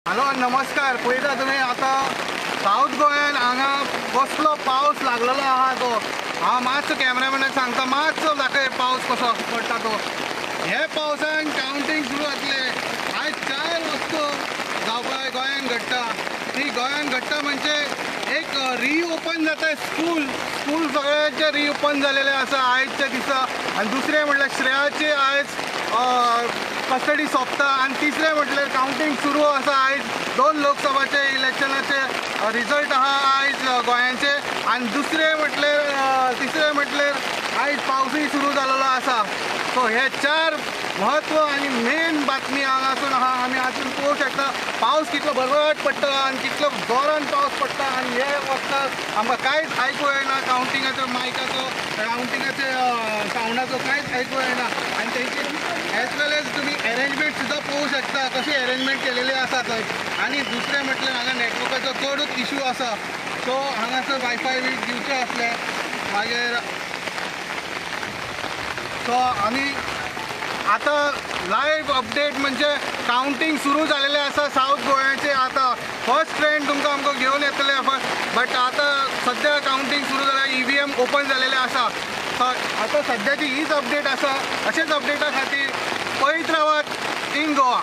Hello नमस्कार. पळयता तुमी आतां साऊथ गोंयान हांगा कसलो पावस लागलेलो आहा तो. हांव मातसो कॅमेरामॅनाक सांगता मातसो दाखय पावस कसो पडटा तो. हे पावसान कावंटींग सुरू जातलें. आयज 4 वस्तू जावपाक गोंयान घडटा. ती गोंयान घडटा म्हणजे एक रिओपन जाता स्कूल सगळ्यांचे रिओपन जालेले आसा आयजच्या दिसा. आनी दुसरें म्हटल्यार श्रेयाचे आयज कस्टडी सोंपता. आनी तिसरें म्हटल्यार कावंटींग सुरू आसा. आयज 2 लोकसभाचे इलेक्शनाचे रिजल्ट आहा आयज गोंयांचे. आनी तिसरें म्हटल्यार आयज पावसूय सुरू जालेलो आसा. सो हे 4 म्हत्व आनी मेन बातमी हांगासून आहा. आमी हातून पळोवंक शकता पावस कितलो भरभराट पडटा आनी कितलो जोरान पावस पडटा. आनी हे वखदाक आमकां कांयच आयकूं येना. कावंटिंगाचो मायकाचो कावंटिंगाचे सावंडाचो कांयच आयकूं येना. आनी तेंचे एज वेल एज तुमी अरेंजमेंट सुद्दां पळोवंक शकता कशी अरेंजमेंट केलेली आसा थंय. आनी दुसरें म्हटल्यार हांगा नेटवर्काचो चडूच इशू आसा. सो हांगासर वायफाय बी दिवचें आसलें मागीर. सो आमी आतां लायव्ह अपडेट म्हणजे कावंटींग सुरू जालेलें आसा साऊथ गोंयाचें. आतां फर्स्ट ट्रेंड तुमकां आमकां घेवन येतले बट आतां सद्या कावंटींग सुरू जाल्यार EVM ओपन जालेलें आसा. आतां सद्याची हीच अपडेट आसा. अशेच अपडेटा खातीर पळयत रावात इन गोवा.